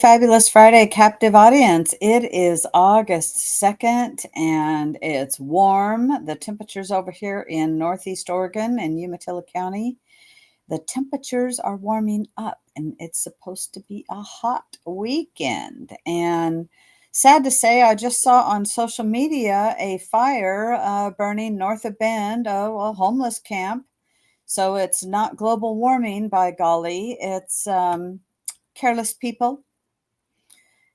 Fabulous Friday, captive audience. It is August 2nd and it's warm. The temperatures over here in Northeast Oregon and Umatilla County, the temperatures are warming up and it's supposed to be a hot weekend. And sad to say, I just saw on social media a fire burning north of Bend, a homeless camp. So it's not global warming, by golly, it's careless people.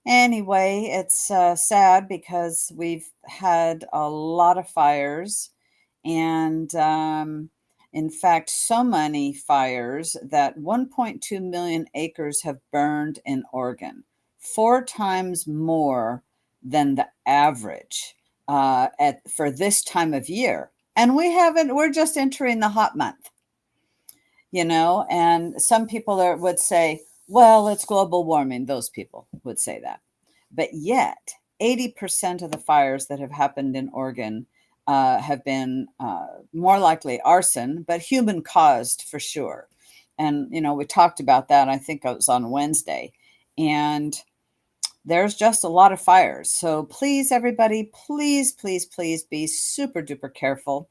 Anyway, it's sad because we've had a lot of fires, and in fact, so many fires that 1.2 million acres have burned in Oregon, four times more than the average for this time of year. And we're just entering the hot month, and some people would say, well, it's global warming. Those people would say that. But yet, 80% of the fires that have happened in Oregon have been more likely arson, but human caused for sure. And, we talked about that, I think it was on Wednesday. And there's just a lot of fires. So please, everybody, please, please, please be super duper careful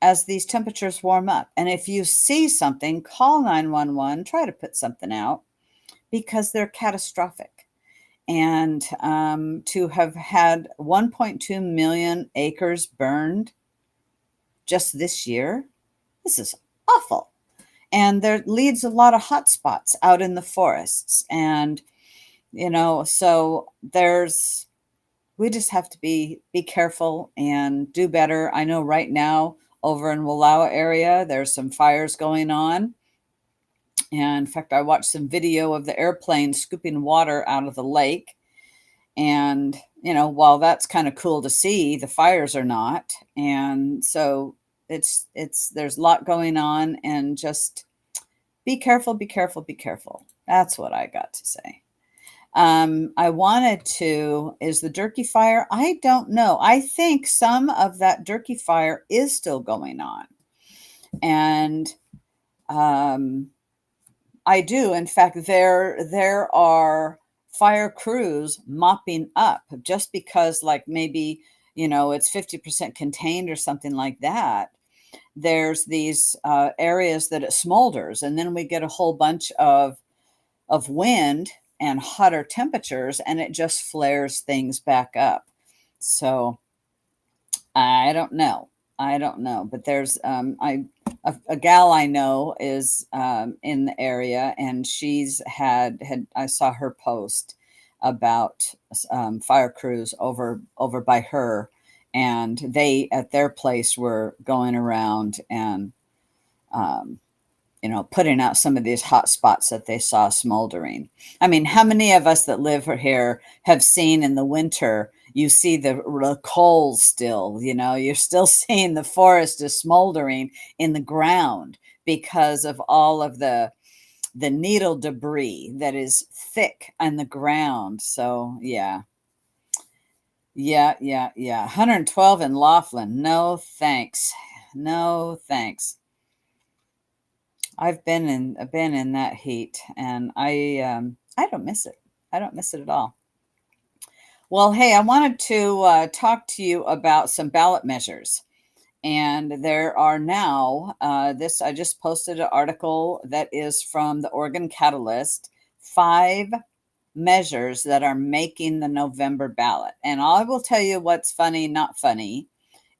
as these temperatures warm up. And if you see something, call 911, try to put something out because they're catastrophic. And to have had 1.2 million acres burned just this year, this is awful. And there leads a lot of hot spots out in the forests. And, so we just have to be careful and do better. I know right now over in Wallowa area, there's some fires going on. And in fact, I watched some video of the airplane scooping water out of the lake. And, while that's kind of cool to see, the fires are not. And so there's a lot going on, and just be careful, be careful, be careful. That's what I got to say. Is the Durkee fire? I don't know. I think some of that Durkee fire is still going on. And I do. In fact, there are fire crews mopping up just because, like, maybe, it's 50% contained or something like that. There's these areas that it smolders, and then we get a whole bunch of wind and hotter temperatures, and it just flares things back up. So I don't know. But there's a gal I know is in the area, and she's had I saw her post about fire crews over by her, and they at their place were going around and putting out some of these hot spots that they saw smoldering. I mean, how many of us that live here have seen in the winter, you see the coals still, you're still seeing the forest is smoldering in the ground because of all of the needle debris that is thick on the ground. So yeah. 112 in Laughlin. No, thanks. No, thanks. I've been in that heat, and I don't miss it. I don't miss it at all. Well, hey, I wanted to talk to you about some ballot measures. And there are now, I just posted an article that is from the Oregon Catalyst, 5 measures that are making the November ballot. And I will tell you what's funny, not funny,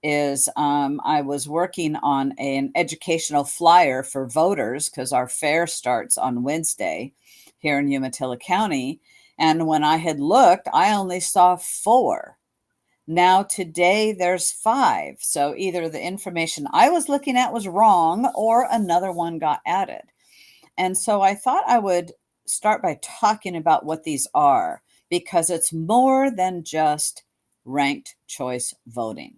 is I was working on an educational flyer for voters because our fair starts on Wednesday here in Umatilla County. And when I had looked, I only saw 4. Now today there's 5. So either the information I was looking at was wrong or another one got added. And so I thought I would start by talking about what these are, because it's more than just ranked choice voting.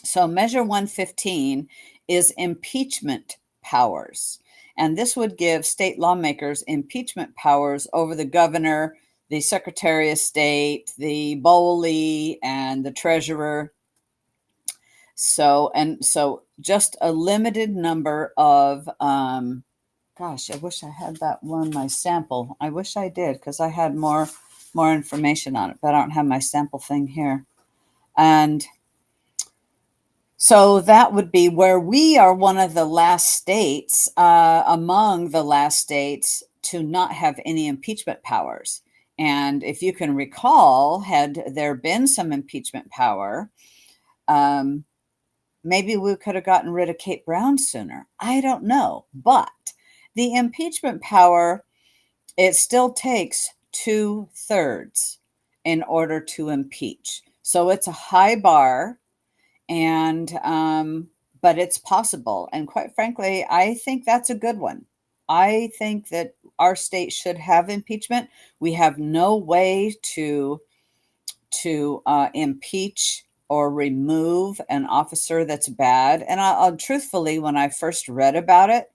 So Measure 115 is impeachment powers. And this would give state lawmakers impeachment powers over the governor, the Secretary of State, the BOLI, and the treasurer. So just a limited number of Gosh, I wish I had that one, my sample. I wish I did because I had more information on it, but I don't have my sample thing here. And so that would be where we are one of the last states, among the last states to not have any impeachment powers. And if you can recall, had there been some impeachment power, um, maybe we could have gotten rid of Kate Brown sooner. I don't know. But the impeachment power, it still takes 2/3 in order to impeach. So it's a high bar, and but it's possible. And quite frankly, I think that's a good one. I think that our state should have impeachment. We have no way to impeach or remove an officer that's bad. And I'll truthfully, when I first read about it,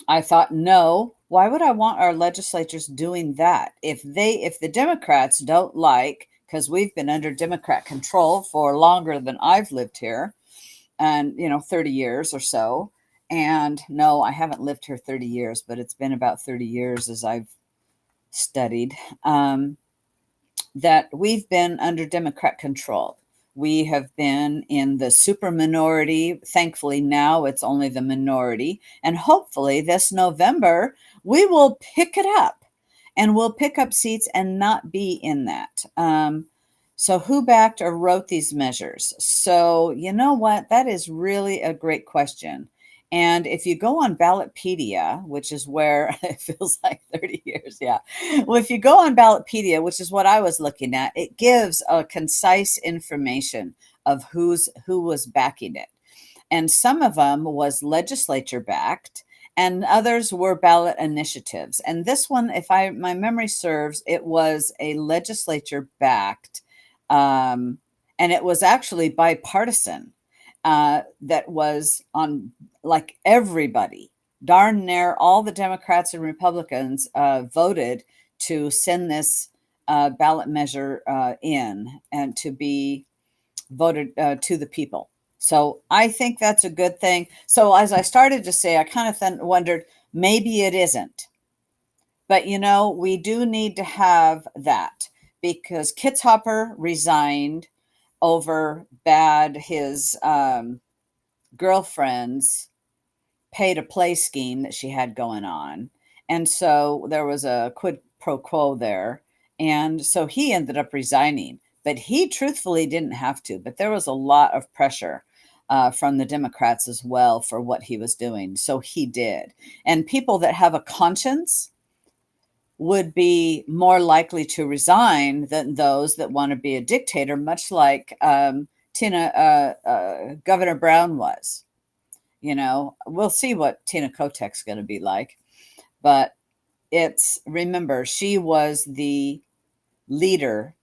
I thought, no, why would I want our legislatures doing that? If the Democrats don't like, because we've been under Democrat control for longer than I've lived here, and 30 years or so. And no, I haven't lived here 30 years, but it's been about 30 years as I've studied. That we've been under Democrat control. We have been in the super minority. Thankfully, now it's only the minority. And hopefully, this November, we will pick it up and we'll pick up seats and not be in that. So, who backed or wrote these measures? So, you know what? That is really a great question. And if you go on Ballotpedia, which is where it feels like 30 years, yeah. Well, if you go on Ballotpedia, which is what I was looking at, it gives a concise information of who was backing it. And some of them was legislature backed, and others were ballot initiatives. And this one, if my memory serves, it was a legislature backed, and it was actually bipartisan. That was on, like, everybody, darn near all the Democrats and Republicans voted to send this ballot measure in and to be voted to the people. So I think that's a good thing. So as I started to say, I kind of then wondered, maybe it isn't. But, we do need to have that because Kitzhaber resigned over his girlfriend's pay to play scheme that she had going on. And so there was a quid pro quo there. And so he ended up resigning, but he truthfully didn't have to. But there was a lot of pressure from the Democrats as well for what he was doing. So he did. And people that have a conscience would be more likely to resign than those that want to be a dictator, much like Governor Brown was. We'll see what Tina Kotek's going to be like. But remember, she was the leader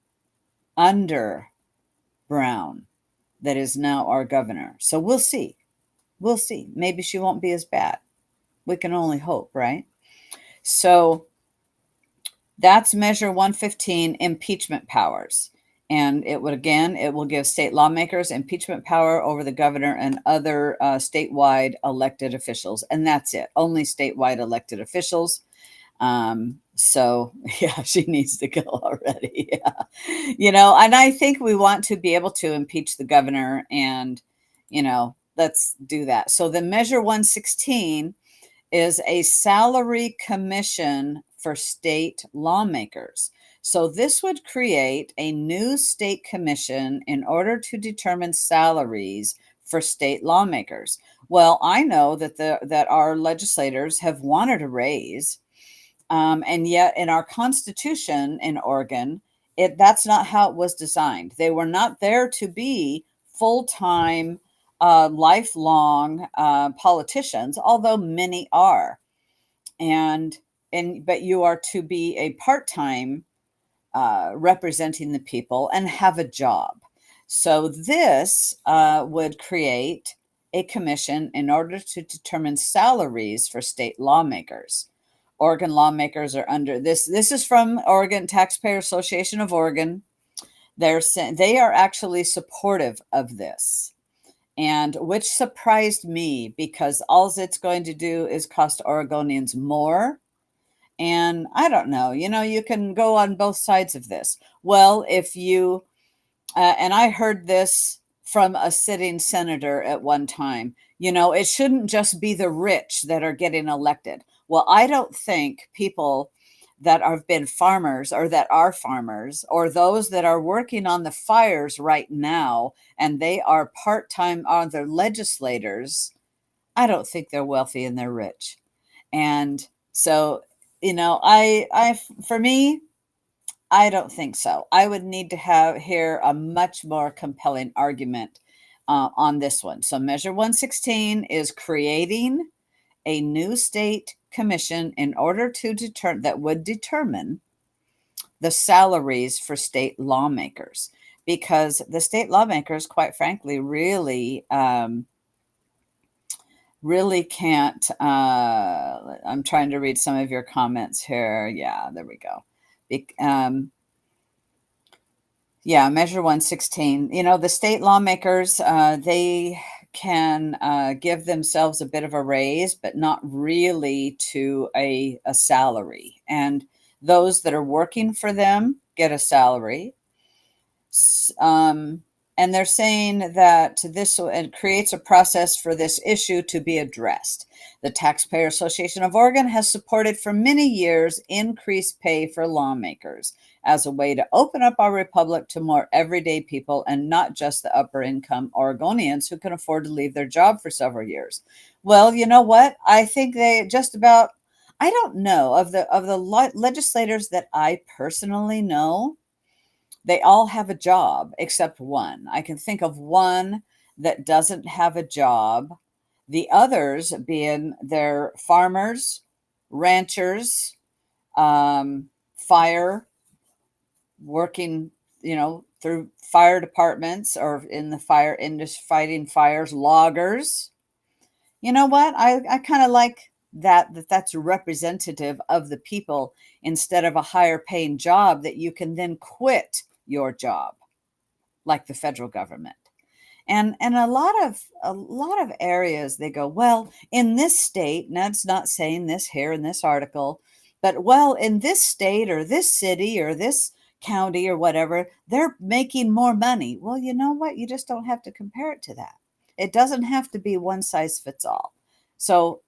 under Brown that is now our governor. So we'll see. We'll see. Maybe she won't be as bad. We can only hope, right? So that's Measure 115, impeachment powers. And it will give state lawmakers impeachment power over the governor and other statewide elected officials. And that's it. Only statewide elected officials. So, yeah, she needs to go already. Yeah. And I think we want to be able to impeach the governor and, let's do that. So the Measure 116 is a salary commission for state lawmakers. So this would create a new state commission in order to determine salaries for state lawmakers. Well, I know that our legislators have wanted a raise, and yet in our Constitution in Oregon, that's not how it was designed. They were not there to be full-time, lifelong politicians, although many are. But you are to be a part-time representing the people and have a job. So this would create a commission in order to determine salaries for state lawmakers. Oregon lawmakers are under this. This is from Oregon Taxpayer Association of Oregon. They are actually supportive of this. and which surprised me because all it's going to do is cost Oregonians more. And I don't know, you can go on both sides of this. Well, if you, and I heard this from a sitting senator at one time, it shouldn't just be the rich that are getting elected. Well, I don't think people that have been farmers or that are farmers or those that are working on the fires right now and they are part-time other legislators, I don't think they're wealthy and they're rich. And so, for me, I don't think so. I would need to hear a much more compelling argument on this one. So Measure 116 is creating a new state commission in order to determine the salaries for state lawmakers, because the state lawmakers, quite frankly, really can't. I'm trying to read some of your comments here. Yeah, there we go. Yeah, Measure 116. The state lawmakers, they can give themselves a bit of a raise, but not really to a salary. And those that are working for them get a salary. And they're saying that this creates a process for this issue to be addressed. The Taxpayer Association of Oregon has supported for many years increased pay for lawmakers as a way to open up our republic to more everyday people and not just the upper income Oregonians who can afford to leave their job for several years. Well, you know what? I think they just about, I don't know, of the legislators that I personally know, they all have a job except one. I can think of one that doesn't have a job. The others being their farmers, ranchers, fire, working, through fire departments or in the fire industry, fighting fires, loggers. You know what? I kind of like that's representative of the people instead of a higher paying job that you can then quit your job like the federal government. And a lot of areas they go, well, in this state, and that's not saying this here in this article, but well, in this state or this city or this county or whatever, they're making more money. Well, you know what? You just don't have to compare it to that. It doesn't have to be one size fits all. So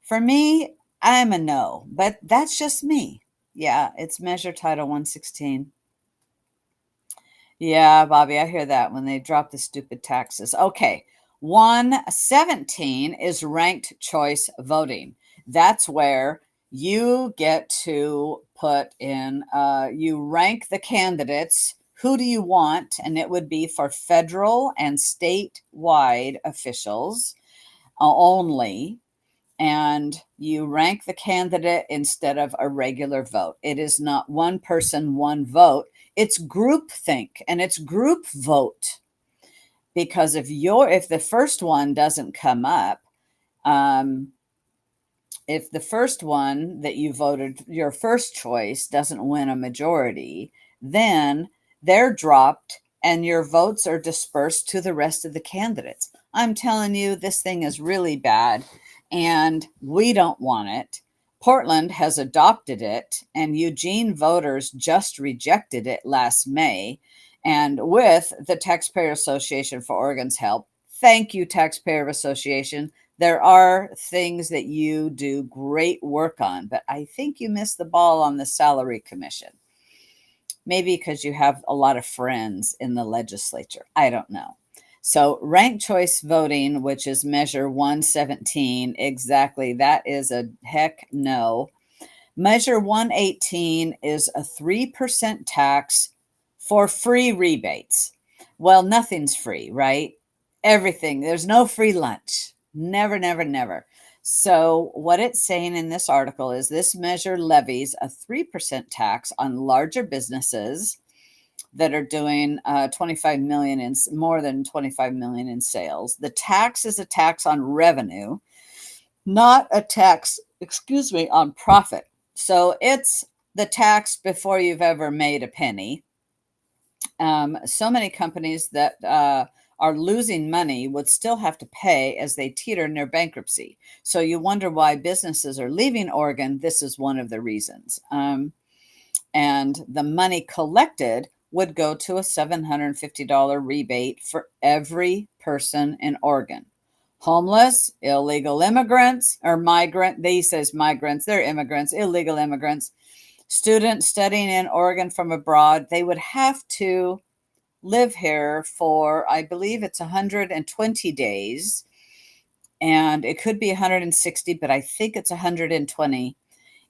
for me, I'm a no, but that's just me. Yeah, it's Measure Title 116. Yeah, Bobby, I hear that when they drop the stupid taxes. Okay, 117 is ranked choice voting. That's where you get to put in, you rank the candidates. Who do you want? And it would be for federal and statewide officials only. And you rank the candidate instead of a regular vote. It is not one person, one vote. It's groupthink and it's group vote. Because if the first one doesn't come up, if the first one that you voted, your first choice, doesn't win a majority, then they're dropped and your votes are dispersed to the rest of the candidates. I'm telling you, this thing is really bad and we don't want it. Portland has adopted it, and Eugene voters just rejected it last May. And with the Taxpayer Association for Oregon's help, thank you, Taxpayer Association. There are things that you do great work on, but I think you missed the ball on the Salary Commission. Maybe because you have a lot of friends in the legislature. I don't know. So ranked choice voting, which is Measure 117, exactly, that is a heck no. Measure 118 is a 3% tax for free rebates. Well, nothing's free, right? Everything. There's no free lunch. Never, never, never. So what it's saying in this article is this measure levies a 3% tax on larger businesses that are doing 25 million in more than 25 million in sales. The tax is a tax on revenue, not a tax, on profit. So it's the tax before you've ever made a penny. So many companies that are losing money would still have to pay as they teeter near bankruptcy. So you wonder why businesses are leaving Oregon. This is one of the reasons. And the money collected would go to a $750 rebate for every person in Oregon. Homeless, illegal immigrants, or migrant, they says migrants, they're immigrants, illegal immigrants, students studying in Oregon from abroad, they would have to live here for, I believe it's 120 days, and it could be 160, but I think it's 120.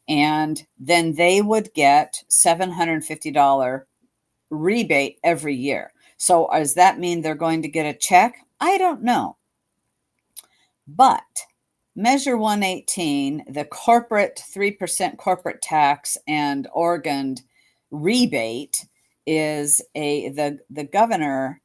And then they would get $750 rebate every year. So does that mean they're going to get a check? I don't know. But Measure 118, the corporate 3% corporate tax and Oregon rebate, is the governor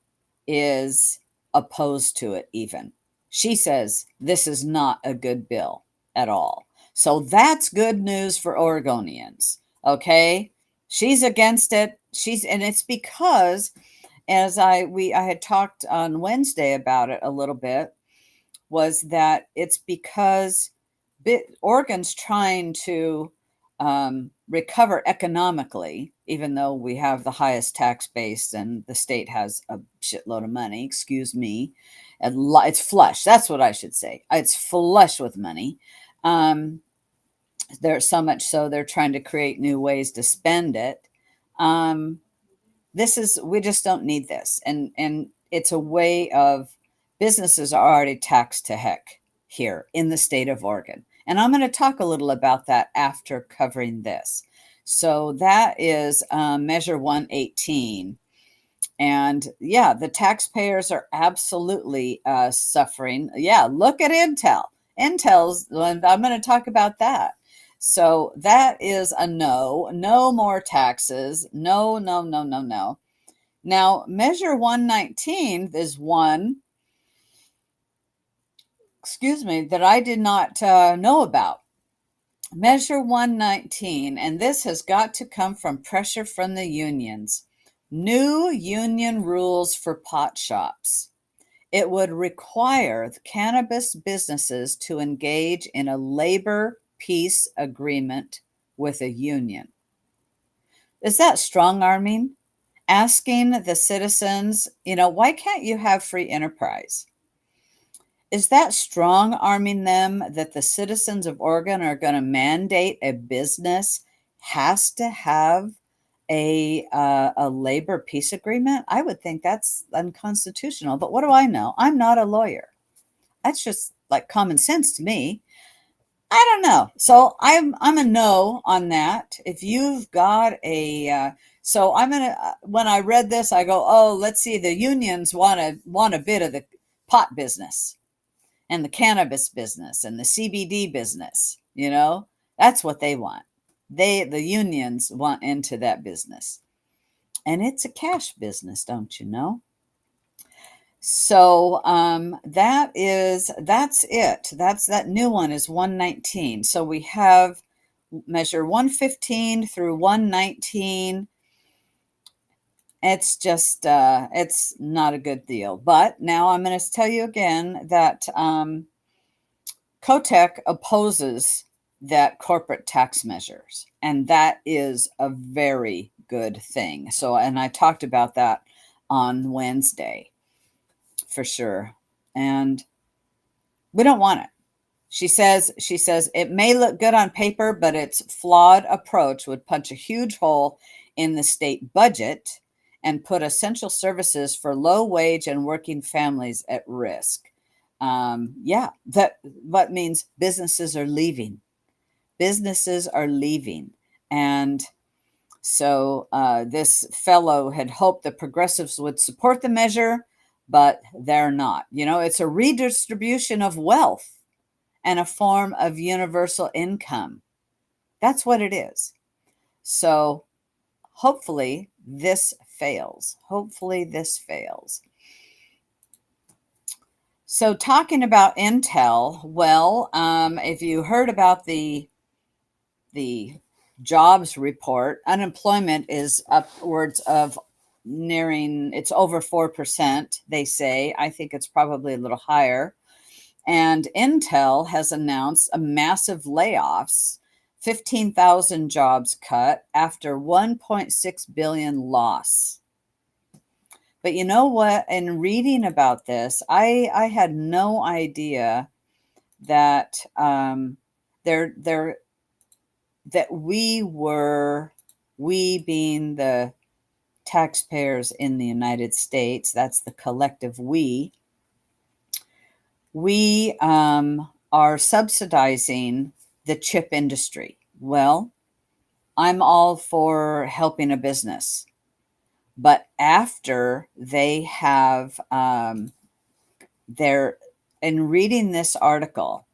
is opposed to it even. She says this is not a good bill at all. So that's good news for Oregonians. Okay? She's against it. And it's because, as I had talked on Wednesday about it a little bit, was that it's because Oregon's trying to recover economically, even though we have the highest tax base and the state has a shitload of money. Excuse me. It's flush. That's what I should say. It's flush with money. There's so much so they're trying to create new ways to spend it. We just don't need this. And it's a way of, businesses are already taxed to heck here in the state of Oregon. And I'm going to talk a little about that after covering this. So that is Measure 118. And yeah, the taxpayers are absolutely suffering. Yeah, look at Intel. I'm going to talk about that. So that is a no. No more taxes. No, no, no, no, no. Now, Measure 119 is one, that I did not know about. Measure 119, and this has got to come from pressure from the unions. New union rules for pot shops. It would require the cannabis businesses to engage in a labor peace agreement with a union. Is that strong-arming? Asking the citizens, why can't you have free enterprise? Is that strong-arming them that the citizens of Oregon are going to mandate a business has to have a labor peace agreement? I would think that's unconstitutional, but what do I know? I'm not a lawyer. That's just like common sense to me. I don't know. So I'm a no on that. If you've got so I'm gonna, when I read this, I go, oh, let's see, the unions want a bit of the pot business and the cannabis business and the CBD business. That's what they want. The unions want into that business, and it's a cash business, don't you know? So that's it. That new one is 119. So we have Measure 115 through 119. It's just it's not a good deal. But now I'm going to tell you again that COTEC opposes that corporate tax measures, and that is a very good thing. So, and I talked about that on Wednesday. For sure. And we don't want it. She says it may look good on paper, but its flawed approach would punch a huge hole in the state budget and put essential services for low wage and working families at risk. That means businesses are leaving. Businesses are leaving. And so this fellow had hoped the progressives would support the measure, but they're not. It's a redistribution of wealth and a form of universal income. That's what it is. So hopefully this fails. So talking about Intel, well, if you heard about the jobs report, unemployment is upwards of it's over 4%, they say. I think it's probably a little higher. And Intel has announced a massive layoffs, 15,000 jobs cut after 1.6 billion loss. But you know what? In reading about this, I had no idea that they're that we being the taxpayers in the United States, that's the collective we are subsidizing the chip industry. Well, I'm all for helping a business, but after they have in reading this article,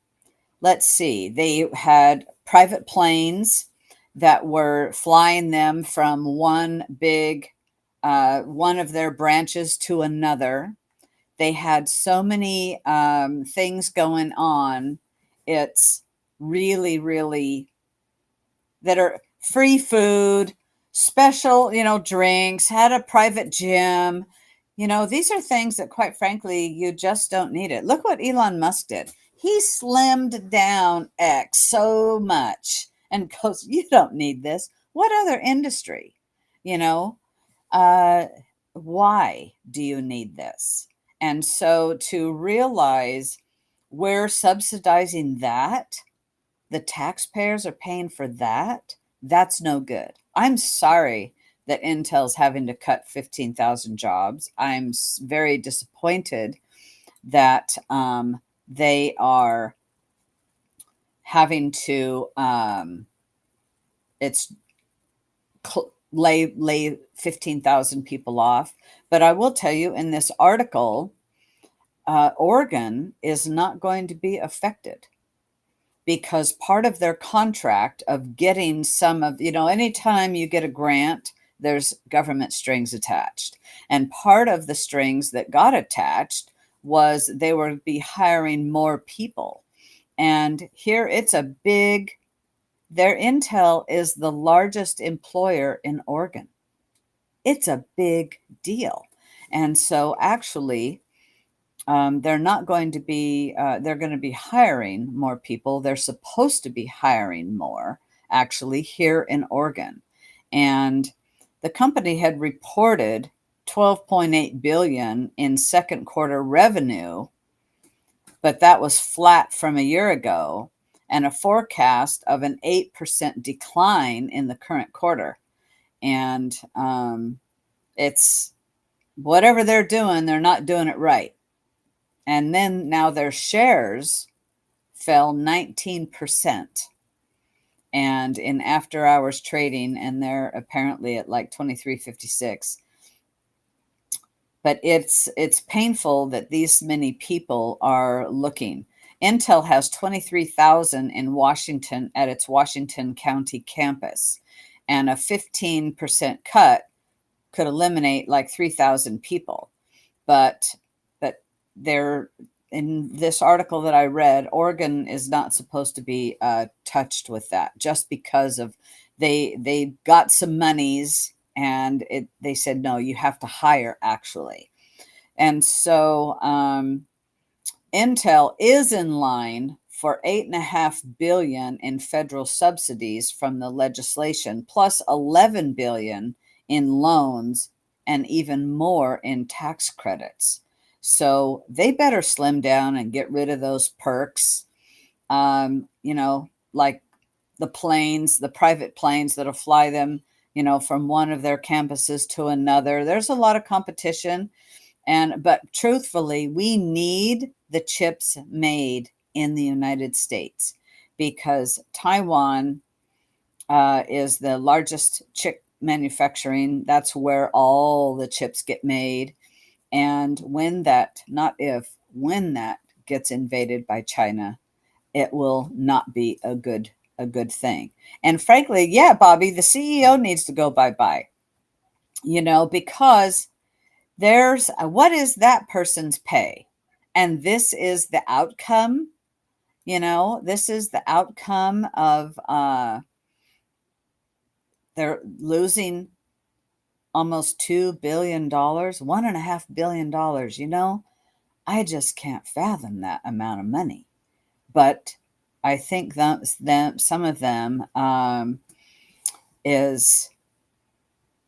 let's see, they had private planes that were flying them from one of their branches to another. They had so many things going on. It's really, really, that are free food, special, drinks, had a private gym. These are things that, quite frankly, you just don't need it. Look what Elon Musk did. He slimmed down X so much and goes, you don't need this. What other industry? You know, uh, why do you need this? And so to realize we're subsidizing that, the taxpayers are paying for that, that's no good. I'm sorry that Intel's having to cut 15,000 jobs. I'm very disappointed that they are having to lay 15,000 people off. But I will tell you, in this article, Oregon is not going to be affected, because part of their contract of getting some of, anytime you get a grant, there's government strings attached. And part of the strings that got attached was they would be hiring more people. And here it's a big, their Intel is the largest employer in Oregon. It's a big deal. And so actually, they're not going to be, they're going to be hiring more people. They're supposed to be hiring more, actually, here in Oregon. And the company had reported 12.8 billion in second quarter revenue, but that was flat from a year ago, and a forecast of an 8% decline in the current quarter. And it's whatever they're doing, they're not doing it right. And then now their shares fell 19%. And in after hours trading, and they're apparently at like 23.56. But it's painful that these many people are looking. Intel has 23,000 in Washington at its Washington County campus, and a 15% cut could eliminate like 3,000 people. But they're, in this article that I read, Oregon is not supposed to be touched with that, just because of they got some monies, and they said, no, you have to hire, actually. And so Intel is in line for $8.5 billion in federal subsidies from the legislation, plus $11 billion in loans, and even more in tax credits. So they better slim down and get rid of those perks. Like the private planes that'll fly them, from one of their campuses to another. There's a lot of competition. But truthfully, we need the chips made in the United States, because Taiwan is the largest chip manufacturing. That's where all the chips get made. And when that gets invaded by China, it will not be a good thing. And frankly, yeah, Bobby, the CEO needs to go bye-bye, because there's what is that person's pay? And this is the outcome, this is the outcome of they're losing almost $2 billion, $1.5 billion. I just can't fathom that amount of money. But I think that some of them is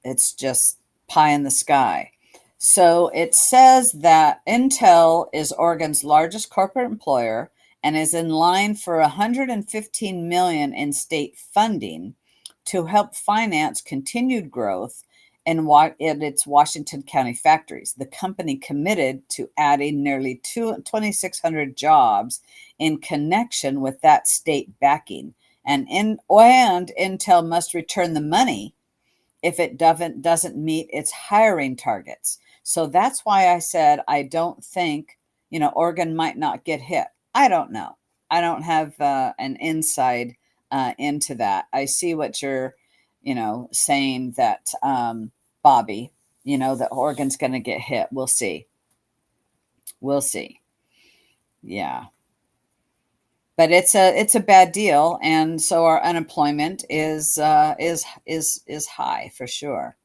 it's just pie in the sky. So it says that Intel is Oregon's largest corporate employer and is in line for $115 million in state funding to help finance continued growth in its Washington County factories. The company committed to adding nearly 2,600 jobs in connection with that state backing. And Intel must return the money if it doesn't meet its hiring targets. So that's why I said I don't think, Oregon might not get hit. I don't know. I don't have an inside into that. I see what you're, saying that, Bobby, that Oregon's going to get hit. We'll see. We'll see. Yeah. But it's a bad deal, and so our unemployment is high for sure.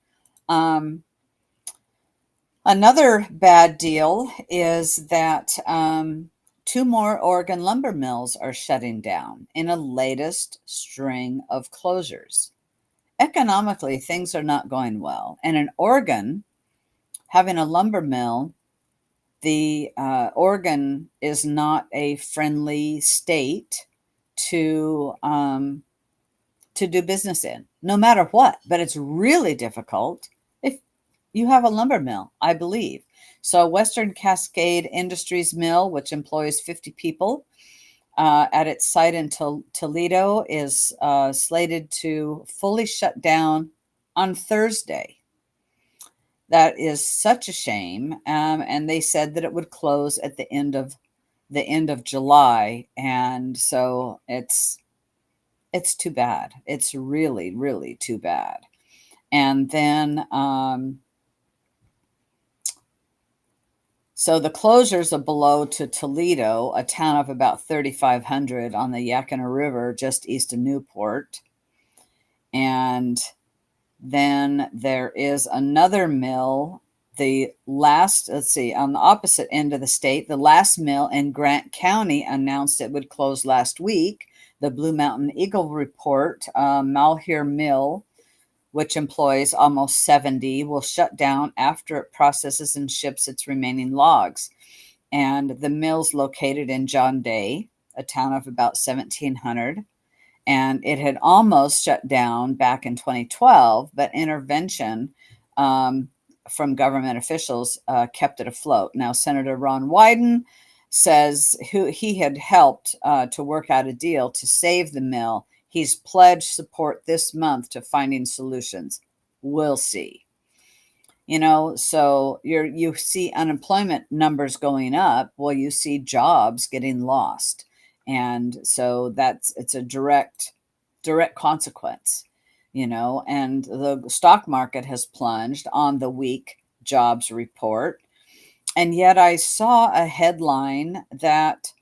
Another bad deal is that 2 more Oregon lumber mills are shutting down in a latest string of closures. Economically, things are not going well, and in Oregon, having a lumber mill, the Oregon is not a friendly state to do business in, no matter what. But it's really difficult if you have a lumber mill, I believe. So Western Cascade Industries Mill, which employs 50 people at its site in Toledo, is slated to fully shut down on Thursday. That is such a shame, and they said that it would close at the end of July, and so it's too bad. It's really, really too bad. And then so the closures are below to Toledo, a town of about 3,500 on the Yakima River, just east of Newport. And then there is another mill, on the opposite end of the state, the last mill in Grant County announced it would close last week. The Blue Mountain Eagle report, Malheur Mill, which employs almost 70, will shut down after it processes and ships its remaining logs. And the mill's located in John Day, a town of about 1,700. And it had almost shut down back in 2012, but intervention from government officials kept it afloat. Now, Senator Ron Wyden says he had helped to work out a deal to save the mill. He's pledged support this month to finding solutions. We'll see. So you see unemployment numbers going up. Well, you see jobs getting lost. And so it's a direct consequence, and the stock market has plunged on the weak jobs report. And yet I saw a headline that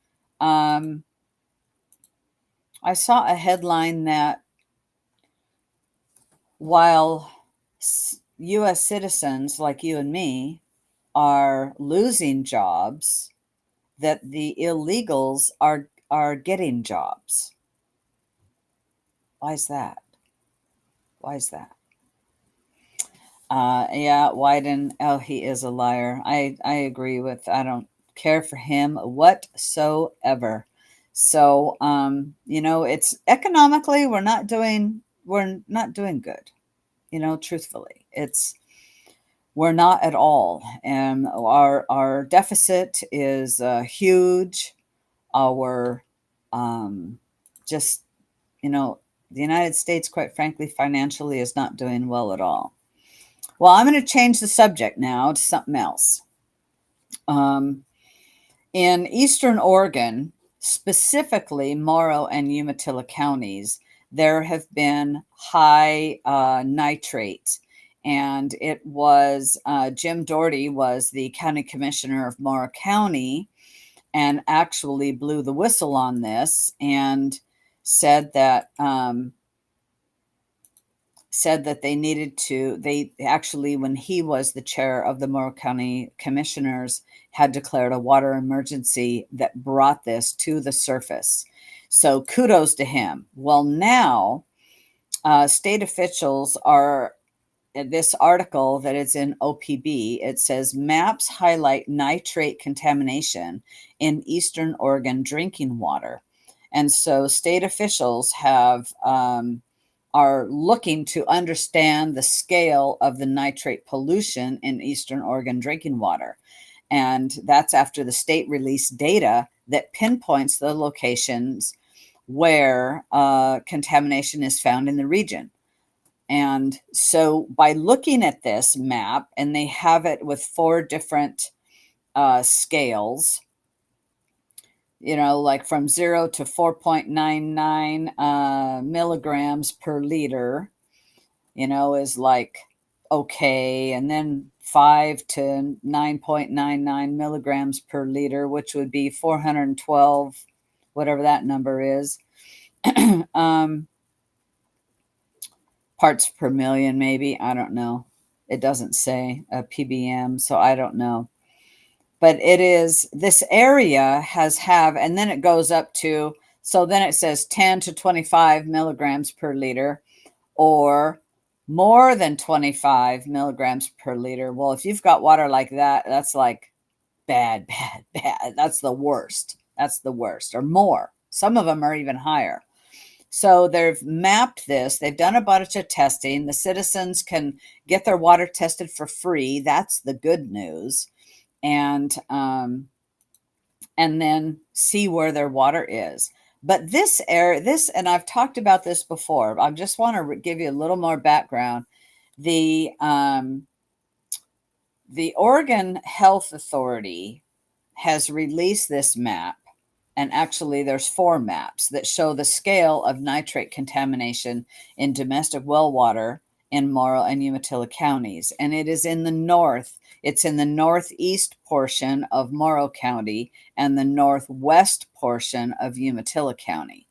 while U.S. citizens like you and me are losing jobs, that the illegals are getting jobs. Why is that? Yeah, Wyden, he is a liar. I agree I don't care for him whatsoever. So, it's economically, we're not doing good. Truthfully, we're not at all. And our deficit is huge. Our, the United States, quite frankly, financially is not doing well at all. Well, I'm going to change the subject now to something else. In Eastern Oregon, specifically Morrow and Umatilla counties, there have been high nitrates. And it was Jim Doherty was the county commissioner of Morrow County and actually blew the whistle on this and said that said that they actually, when he was the chair of the Morrow County Commissioners, had declared a water emergency that brought this to the surface. So kudos to him. Well, now state officials are, this article that is in OPB, it says maps highlight nitrate contamination in Eastern Oregon drinking water. And so state officials are looking to understand the scale of the nitrate pollution in Eastern Oregon drinking water. And that's after the state released data that pinpoints the locations where contamination is found in the region. And so by looking at this map, and they have it with 4 different scales, like from 0 to 4.99 milligrams per liter, is like okay. And then 5 to 9.99 milligrams per liter, which would be 412, whatever that number is. Parts per million, maybe. I don't know. It doesn't say a ppm, so I don't know. But it is, this area and then it goes up to, so then it says 10 to 25 milligrams per liter, or more than 25 milligrams per liter. Well, if you've got water like that, that's like bad, bad, bad. That's the worst. That's the worst, or more. Some of them are even higher. So they've mapped this. They've done a bunch of testing. The citizens can get their water tested for free. That's the good news. And then see where their water is. But this area, and I've talked about this before. I just want to give you a little more background. The Oregon Health Authority has released this map. And actually, there's 4 maps that show the scale of nitrate contamination in domestic well water in Morrow and Umatilla counties. And it is in the north. It's in the northeast portion of Morrow County and the northwest portion of Umatilla County.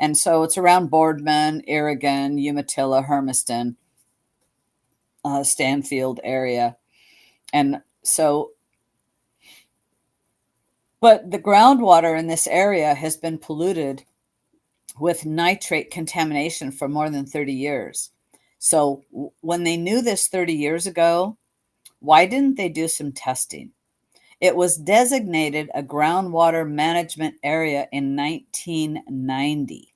And so it's around Boardman, Irrigan, Umatilla, Hermiston, Stanfield area. And so, but the groundwater in this area has been polluted with nitrate contamination for more than 30 years. So when they knew this 30 years ago, why didn't they do some testing? It was designated a groundwater management area in 1990,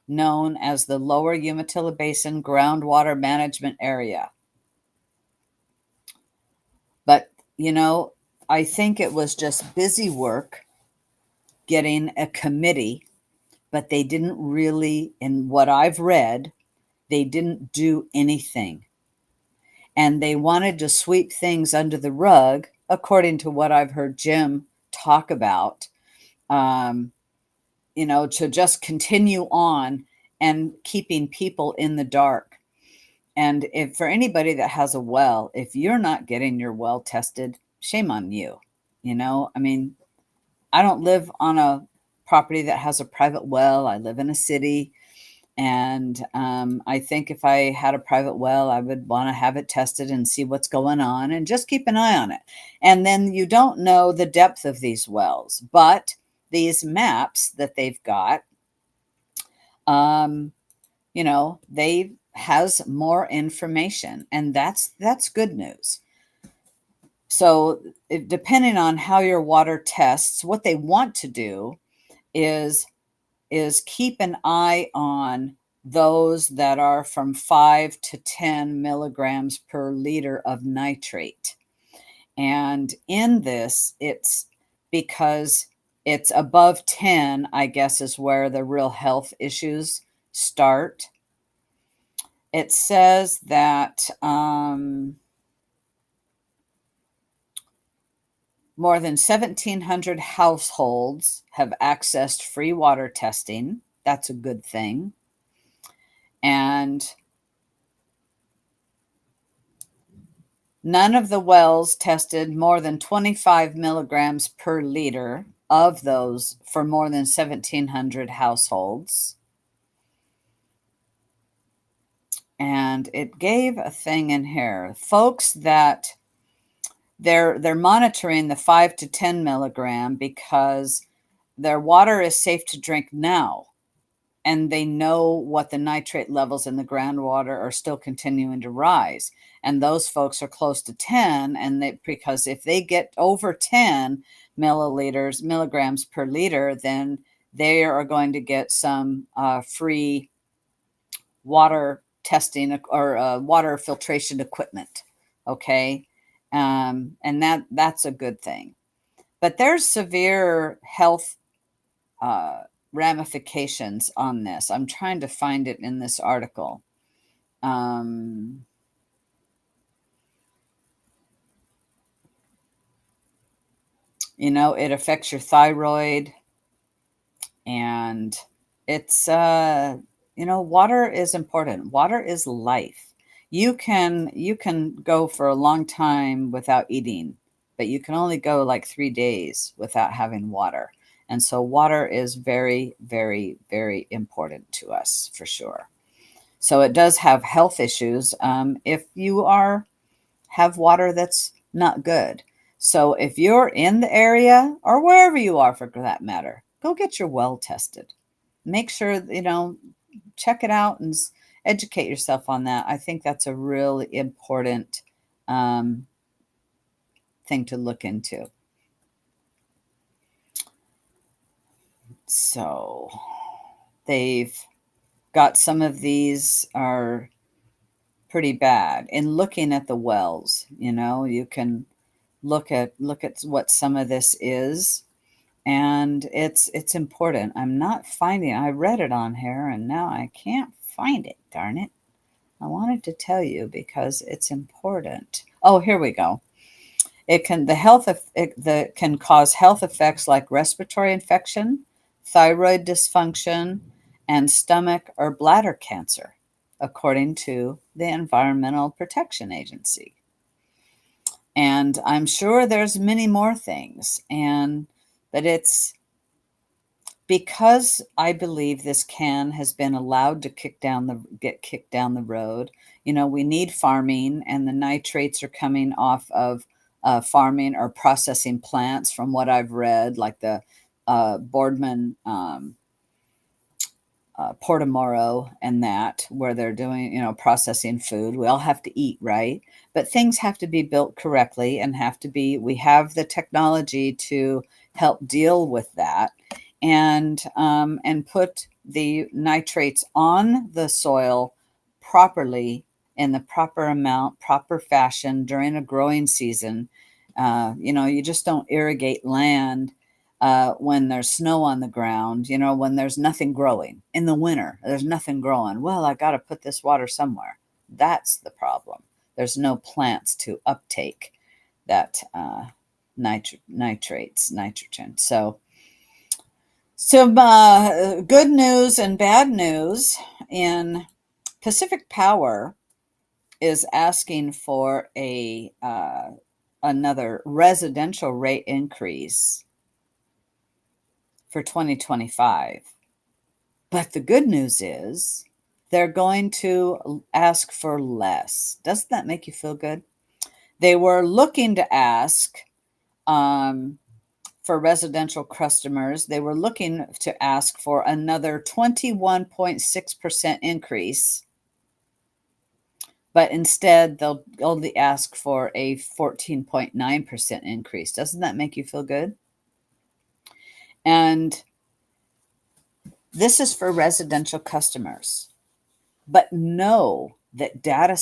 known as the Lower Umatilla Basin Groundwater Management Area. But, I think it was just busy work getting a committee, but they didn't really, in what I've read, they didn't do anything. And they wanted to sweep things under the rug, according to what I've heard Jim talk about, to just continue on and keeping people in the dark. And if for anybody that has a well, if you're not getting your well tested, shame on you. I mean, I don't live on a property that has a private well. I live in a city. And I think if I had a private well, I would want to have it tested and see what's going on and just keep an eye on it. And then you don't know the depth of these wells, but these maps that they've got, they has more information, and that's good news. So depending on how your water tests, what they want to do is keep an eye on those that are from 5 to 10 milligrams per liter of nitrate. And in this, it's because it's above 10, I guess, is where the real health issues start. It says that more than 1,700 households have accessed free water testing. That's a good thing. And none of the wells tested more than 25 milligrams per liter of those for more than 1,700 households. and it gave a thing in here. Folks that they're monitoring the 5 to 10 milligram because their water is safe to drink now, and they know what the nitrate levels in the groundwater are still continuing to rise. And those folks are close to 10, and because if they get over 10 milligrams per liter, then they are going to get some free water testing or water filtration equipment. Okay. And that's a good thing. But there's severe health ramifications on this. I'm trying to find it in this article. It affects your thyroid, and it's water is important. Water is life. You can go for a long time without eating, but you can only go like 3 days without having water. And so water is very, very, very important to us for sure. So it does have health issues if you have water that's not good. So if you're in the area, or wherever you are for that matter, go get your well tested. Make sure, check it out and educate yourself on that. I think that's a really important thing to look into. So they've got some of these are pretty bad. In looking at the wells, you can look at what some of this is, and it's important. I'm not finding, I read it on here and now I can't find it. Darn it. I wanted to tell you because it's important. Oh, here we go. It can can cause health effects like respiratory infection, thyroid dysfunction, and stomach or bladder cancer, according to the Environmental Protection Agency. And I'm sure there's many more things, but it's because I believe this can has been allowed to get kicked down the road. We need farming, and the nitrates are coming off of farming or processing plants, from what I've read, like the Boardman Portomoro and that, where they're doing, processing food. We all have to eat, right? But things have to be built correctly and we have the technology to help deal with that and put the nitrates on the soil properly, in the proper amount, proper fashion during a growing season. You just don't irrigate land when there's snow on the ground, when there's nothing growing. In the winter, there's nothing growing. Well, I got to put this water somewhere. That's the problem. There's no plants to uptake that nitrates, nitrogen. So some good news and bad news. In Pacific Power is asking for another residential rate increase for 2025. But the good news is they're going to ask for less. Doesn't that make you feel good? They were looking to ask for residential customers, they were looking to ask for another 21.6% increase. But instead, they'll only ask for a 14.9% increase. Doesn't that make you feel good? And this is for residential customers. But know that the data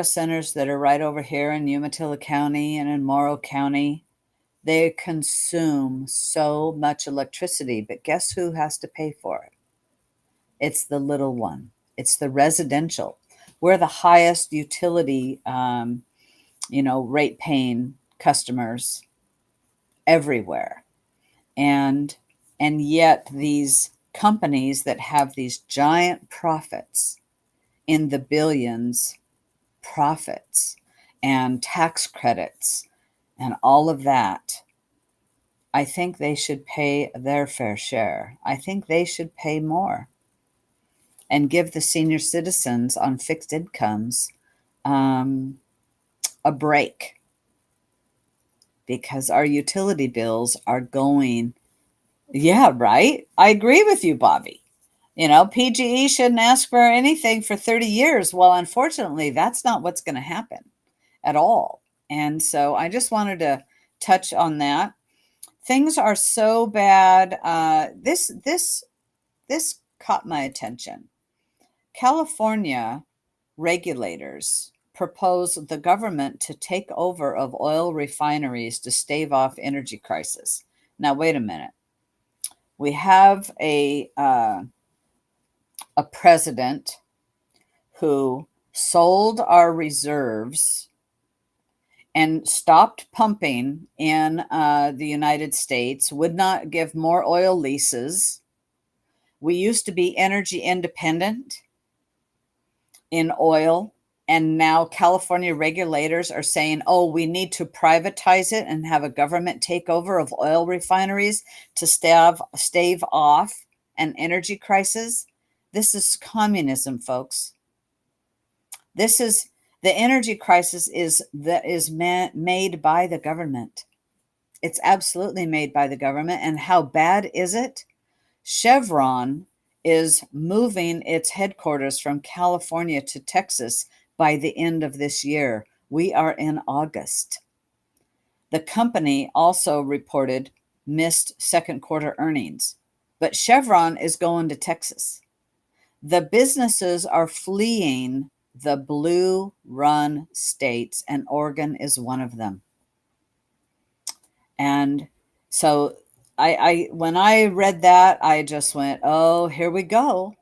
centers that are right over here in Umatilla County and in Morrow County, they consume so much electricity. But guess who has to pay for it? It's the little one. It's the residential. We're the highest utility, rate paying customers everywhere. And yet these companies that have these giant profits in the billions, profits and tax credits and all of that, I think they should pay their fair share. I think they should pay more. and give the senior citizens on fixed incomes a break, because our utility bills are going. Yeah, right. I agree with you, Bobby. PGE shouldn't ask for anything for 30 years. Well, unfortunately, that's not what's going to happen at all. And so I just wanted to touch on that. Things are so bad. This caught my attention. California regulators propose the government to take over of oil refineries to stave off energy crisis. Now, wait a minute. We have a president who sold our reserves and stopped pumping in the United States, would not give more oil leases. We used to be energy independent in oil, and now California regulators are saying, oh, we need to privatize it and have a government takeover of oil refineries to stave off an energy crisis. This is communism, folks. This is the energy crisis is made by the government. It's absolutely made by the government. And how bad is it? Chevron is moving its headquarters from California to Texas by the end of this year. We are in August. The company also reported missed second quarter earnings, but Chevron is going to Texas. The businesses are fleeing the blue run states, and Oregon is one of them. And so I when I read that, I just went, oh, here we go.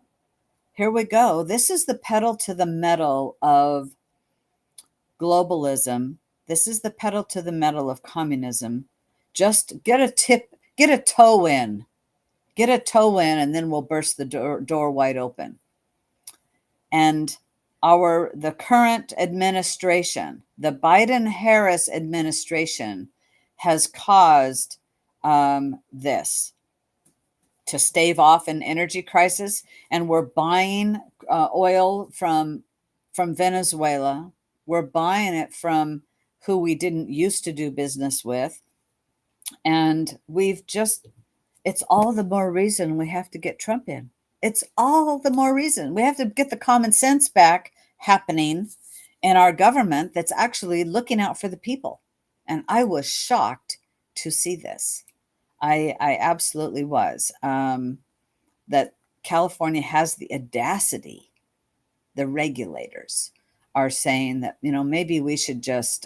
Here we go. This is the pedal to the metal of globalism. This is the pedal to the metal of communism. Just get a toe in. Get a toe in, and then we'll burst the door wide open. And the current administration, the Biden-Harris administration, has caused this to stave off an energy crisis, and we're buying oil from Venezuela. We're buying it from who we didn't used to do business with, and it's all the more reason we have to get Trump in. It's all the more reason we have to get the common sense back happening in our government that's actually looking out for the people. And I was shocked to see this. I absolutely was. That California has the audacity. The regulators are saying that, maybe we should just,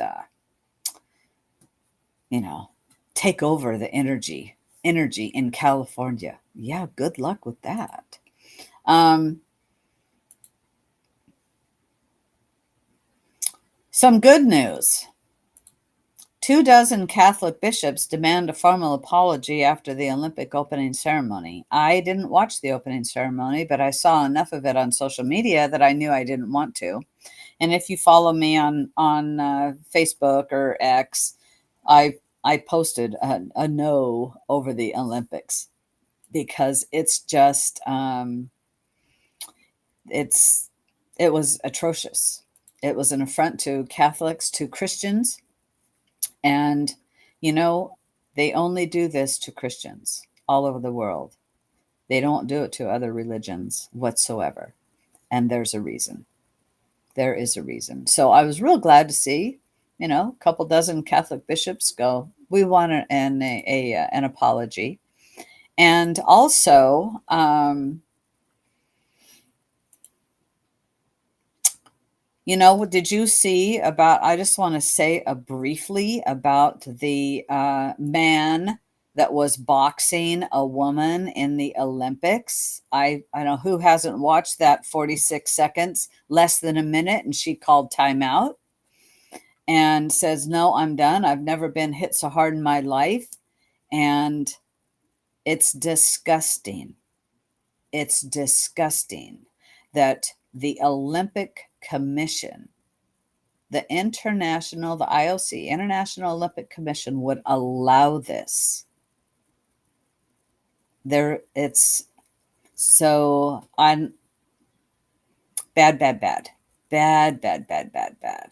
take over the energy in California. Yeah, good luck with that. Some good news. 24 Catholic bishops demand a formal apology after the Olympic opening ceremony. I didn't watch the opening ceremony, but I saw enough of it on social media that I knew I didn't want to. And if you follow me on Facebook or X, I posted a no over the Olympics, because it's just it was atrocious. It was an affront to Catholics, to Christians. And, they only do this to Christians all over the world. They don't do it to other religions whatsoever. And there's a reason. There is a reason. So I was real glad to see, a couple dozen Catholic bishops go, we want an apology. And also, did you see about, I just want to say briefly about the man that was boxing a woman in the Olympics? I know who hasn't watched that 46 seconds, less than a minute, and she called timeout and says, no, I'm done. I've never been hit so hard in my life. And it's disgusting. It's disgusting that the Olympic Commission, the IOC, International Olympic Commission, would allow this. Bad, bad, bad. Bad, bad, bad, bad, bad.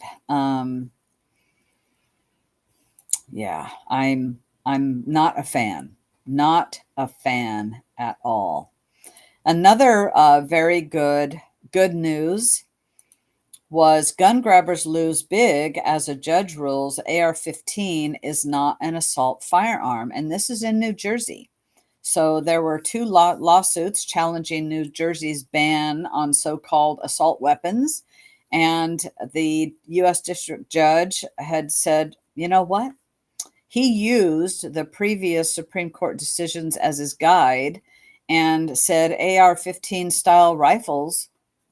Yeah, I'm not a fan. Not a fan at all. Another very good news was gun grabbers lose big as a judge rules AR-15 is not an assault firearm, and this is in New Jersey. So there were two lawsuits challenging New Jersey's ban on so-called assault weapons, and the U.S. District Judge had said, you know what? He used the previous Supreme Court decisions as his guide and said AR-15 style rifles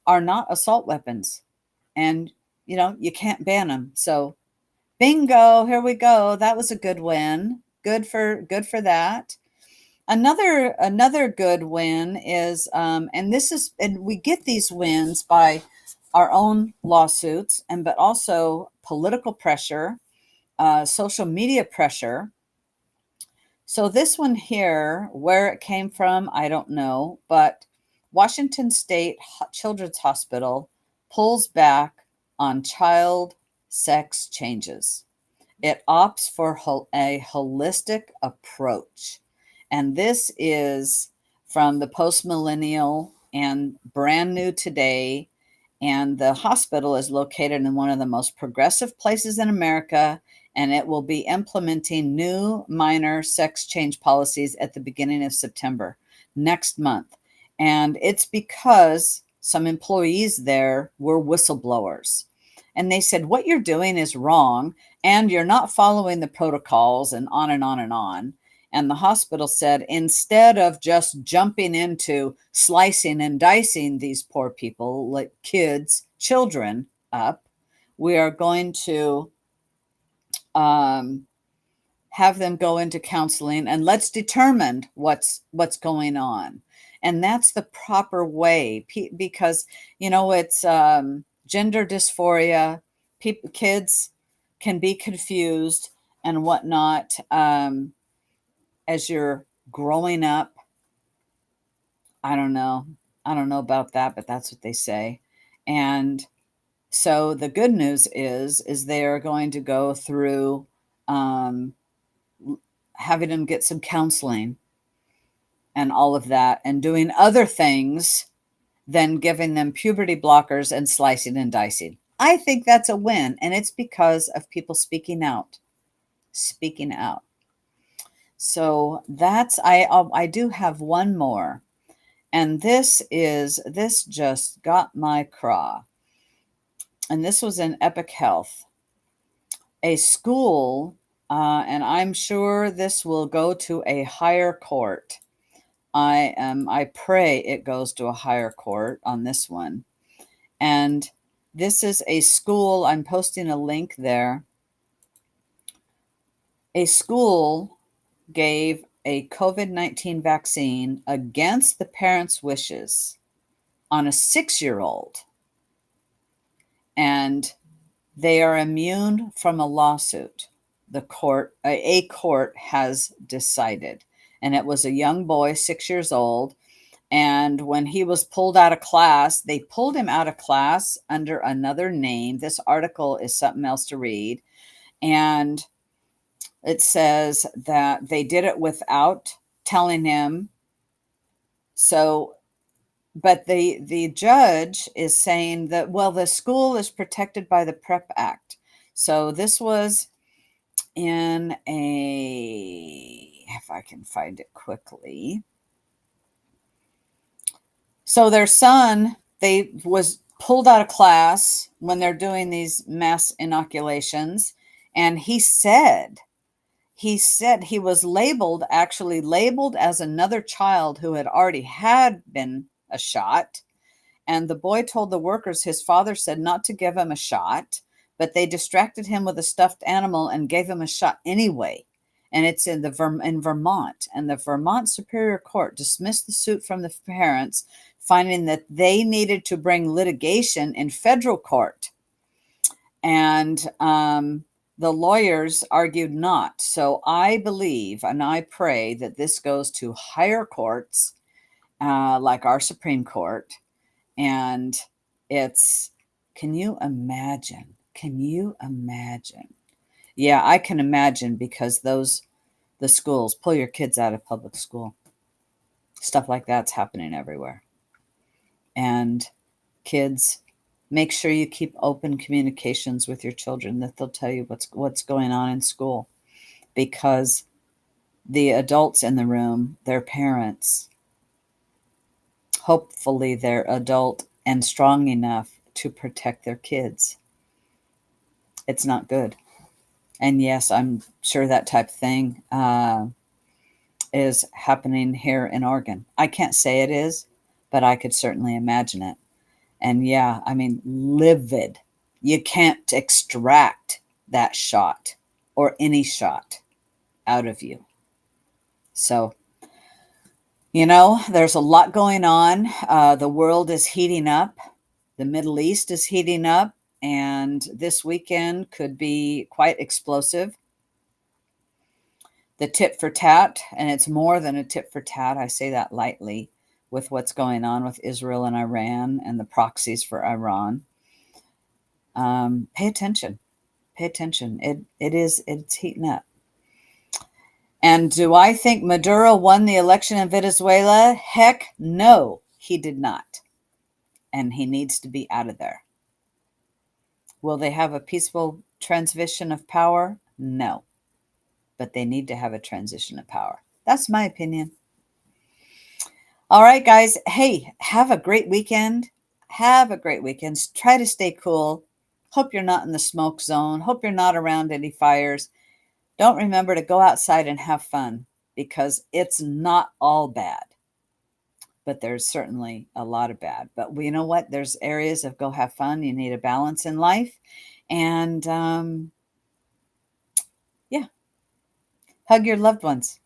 are not assault weapons. And, you can't ban them. So bingo, here we go. That was a good win. Good for that. Another good win is, and we get these wins by our own lawsuits, but also political pressure, social media pressure. So this one here, where it came from, I don't know, but Washington State Children's Hospital pulls back on child sex changes. It opts for a holistic approach. And this is from the Post-Millennial and Brand New Today. And the hospital is located in one of the most progressive places in America, and it will be implementing new minor sex change policies at the beginning of September next month. And it's because some employees there were whistleblowers. And they said, what you're doing is wrong, and you're not following the protocols, and on and on and on. And the hospital said, instead of just jumping into slicing and dicing these poor people, like kids, children, up, we are going to have them go into counseling, and let's determine what's going on. And that's the proper way, because it's gender dysphoria. Kids can be confused and whatnot as you're growing up. I don't know about that, but that's what they say. And so the good news is they are going to go through having them get some counseling and all of that, and doing other things than giving them puberty blockers and slicing and dicing. I think that's a win, and it's because of people speaking out. Speaking out. So I do have one more, and this just got my craw. And this was in Epic Health. A school, and I'm sure this will go to a higher court. I pray it goes to a higher court on this one. And this is a school, I'm posting a link there. A school gave a COVID-19 vaccine against the parents' wishes on a 6-year-old. And they are immune from a lawsuit. A court has decided. And it was a young boy, 6 years old. And when he was pulled out of class, they pulled him out of class under another name. This article is something else to read. And it says that they did it without telling him. So, but the judge is saying that, well, the school is protected by the PrEP Act. So this was in if I can find it quickly. So their son, they was pulled out of class when they're doing these mass inoculations. And he said he was actually labeled as another child who had already had been a shot. And the boy told the workers his father said not to give him a shot, but they distracted him with a stuffed animal and gave him a shot anyway. And it's in Vermont. And the Vermont Superior Court dismissed the suit from the parents, finding that they needed to bring litigation in federal court. And the lawyers argued not. So I believe and I pray that this goes to higher courts, like our Supreme Court, and It's, can you imagine? Can you imagine? Yeah, I can imagine, because the schools, pull your kids out of public school. Stuff like that's happening everywhere. And kids, make sure you keep open communications with your children, that they'll tell you what's going on in school, because the adults in the room, their parents, hopefully they're adult and strong enough to protect their kids. It's not good. And yes, I'm sure that type of thing is happening here in Oregon. I can't say it is, but I could certainly imagine it. And yeah, I mean, livid. You can't extract that shot or any shot out of you. So, there's a lot going on. The world is heating up. The Middle East is heating up. And this weekend could be quite explosive. The tit for tat, and it's more than a tit for tat, I say that lightly, with what's going on with Israel and Iran and the proxies for Iran. Pay attention. Pay attention. It's heating up. And do I think Maduro won the election in Venezuela? Heck no, he did not. And he needs to be out of there. Will they have a peaceful transition of power? No. But they need to have a transition of power. That's my opinion. All right, guys. Hey, have a great weekend. Have a great weekend. Try to stay cool. Hope you're not in the smoke zone. Hope you're not around any fires. Don't remember to go outside and have fun, because it's not all bad. But there's certainly a lot of bad. But you know what? There's areas of go have fun. You need a balance in life. And yeah, hug your loved ones.